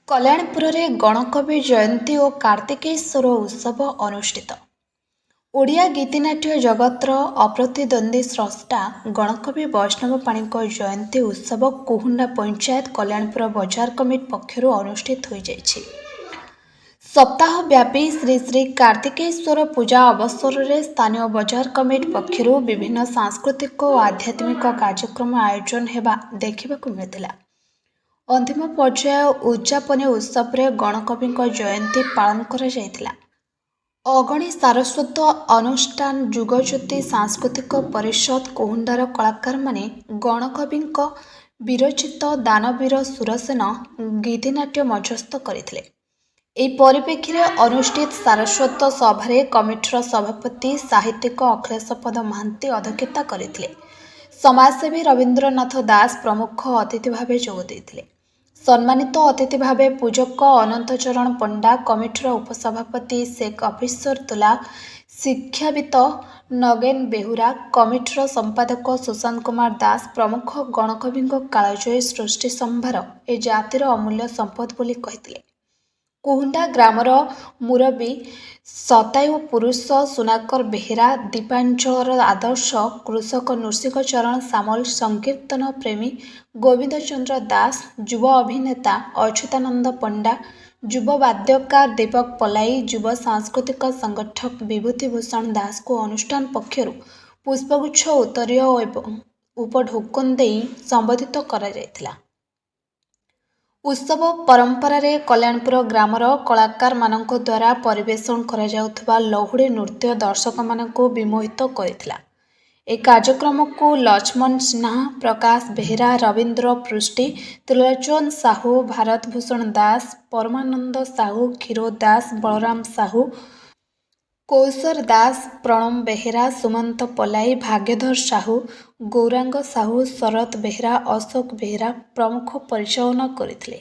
କଲ୍ୟାଣପୁରରେ ଗଣକବି ଜୟନ୍ତୀ ଓ କାର୍ତ୍ତିକେଶ୍ୱର ଉତ୍ସବ ଅନୁଷ୍ଠିତ। ଓଡ଼ିଆ ଗୀତିନାଟ୍ୟ ଜଗତର ଅପ୍ରତିଦ୍ୱନ୍ଦ୍ୱୀ ସ୍ରଷ୍ଟା ଗଣକବି ବୈଷ୍ଣବ ପାଣିଙ୍କ ଜୟନ୍ତୀ ଉତ୍ସବ କୁହୁଣ୍ଡା ପଞ୍ଚାୟତ କଲ୍ୟାଣପୁର ବଜାର କମିଟି ପକ୍ଷରୁ ଅନୁଷ୍ଠିତ ହୋଇଯାଇଛି। ସପ୍ତାହବ୍ୟାପୀ ଶ୍ରୀ ଶ୍ରୀ କାର୍ତ୍ତିକେଶ୍ୱର ପୂଜା ଅବସରରେ ସ୍ଥାନୀୟ ବଜାର କମିଟି ପକ୍ଷରୁ ବିଭିନ୍ନ ସାଂସ୍କୃତିକ ଓ ଆଧ୍ୟାତ୍ମିକ କାର୍ଯ୍ୟକ୍ରମ ଆୟୋଜନ ହେବା ଦେଖିବାକୁ ମିଳିଥିଲା। ଅନ୍ତିମ ପର୍ଯ୍ୟାୟ ଉଦ୍ଯାପନୀ ଉତ୍ସବରେ ଗଣକବିଙ୍କ ଜୟନ୍ତୀ ପାଳନ କରାଯାଇଥିଲା। ଅଗଣୀ ସାରସ୍ୱତ ଅନୁଷ୍ଠାନ ଯୁଗଜ୍ୟୋତି ସାଂସ୍କୃତିକ ପରିଷଦ କୁହୁଣ୍ଡାର କଳାକାରମାନେ ଗଣକବିଙ୍କ ବିରଚିତ ଦାନବୀର ସୁରସେନ ଗୀତିନାଟ୍ୟ ମଞ୍ଚସ୍ଥ କରିଥିଲେ। ଏହି ପରିପ୍ରେକ୍ଷୀରେ ଅନୁଷ୍ଠିତ ସାରସ୍ୱତ ସଭାରେ କମିଟିର ସଭାପତି ସାହିତ୍ୟିକ ଅଖିଳେଶପଦ ମହାନ୍ତି ଅଧ୍ୟକ୍ଷତା କରିଥିଲେ। ସମାଜସେବୀ ରବୀନ୍ଦ୍ରନାଥ ଦାସ ପ୍ରମୁଖ ଅତିଥି ଭାବେ ଯୋଗ ଦେଇଥିଲେ। ସମ୍ମାନିତ ଅତିଥି ଭାବେ ପୂଜକ ଅନନ୍ତଚରଣ ପଣ୍ଡା, କମିଟିର ଉପସଭାପତି ଶେଖ୍ ଅଫିସରୁଦ୍ଦୋଲା, ଶିକ୍ଷାବିତ ନଗେନ ବେହୁରା, କମିଟିର ସମ୍ପାଦକ ସୁଶାନ୍ତ କୁମାର ଦାସ ପ୍ରମୁଖ ଗଣକବିଙ୍କ କାଳଜୟୀ ସୃଷ୍ଟି ସମ୍ଭାର ଏ ଜାତିର ଅମୂଲ୍ୟ ସମ୍ପଦ ବୋଲି କହିଥିଲେ। କୁହୁଣ୍ଡା ଗ୍ରାମର ମୁରବୀ ଶତାୟୁ ପୁରୁଷ ସୁନାକର ବେହେରା, ଦୀପାଞ୍ଚଳର ଆଦର୍ଶ କୃଷକ ନୃସିଂହ ଚରଣ ସାମଲ, ସଂକୀର୍ତ୍ତନ ପ୍ରେମୀ ଗୋବିନ୍ଦ ଚନ୍ଦ୍ର ଦାସ, ଯୁବ ଅଭିନେତା ଅଚ୍ୟୁତାନନ୍ଦ ପଣ୍ଡା, ଯୁବ ବାଦ୍ୟକାର ଦୀପକ ପଲାଇ, ଯୁବ ସାଂସ୍କୃତିକ ସଂଗଠକ ବିଭୂତି ଭୂଷଣ ଦାସଙ୍କୁ ଅନୁଷ୍ଠାନ ପକ୍ଷରୁ ପୁଷ୍ପଗୁଚ୍ଛ, ଉତ୍ତରୀୟ ଏବଂ ଉପଢୌକନ ଦେଇ ସମ୍ବୋଧିତ କରାଯାଇଥିଲା। ଉତ୍ସବ ପରମ୍ପରାରେ କଲ୍ୟାଣପୁର ଗ୍ରାମର କଳାକାରମାନଙ୍କ ଦ୍ୱାରା ପରିବେଷଣ କରାଯାଉଥିବା ଲହୁଡ଼ି ନୃତ୍ୟ ଦର୍ଶକମାନଙ୍କୁ ବିମୋହିତ କରିଥିଲା। ଏହି କାର୍ଯ୍ୟକ୍ରମକୁ ଲକ୍ଷ୍ମଣ ସିହ୍ନା, ପ୍ରକାଶ ବେହେରା, ରବୀନ୍ଦ୍ର ପୃଷ୍ଟି, ତ୍ରିଲୋଚନ ସାହୁ, ଭାରତ ଭୂଷଣ ଦାସ, ପରମାନନ୍ଦ ସାହୁ, କ୍ଷୀରୋଦ ଦାସ, ବଳରାମ ସାହୁ, କୌଶର ଦାସ, ପ୍ରଣବ ବେହେରା, ସୁମନ୍ତ ପଲାଇ, ଭାଗ୍ୟଧର ସାହୁ, ଗୌରାଙ୍ଗ ସାହୁ, ଶରତ ବେହେରା, ଅଶୋକ ବେହେରା ପ୍ରମୁଖ ପରିଚାଳନା କରିଥିଲେ।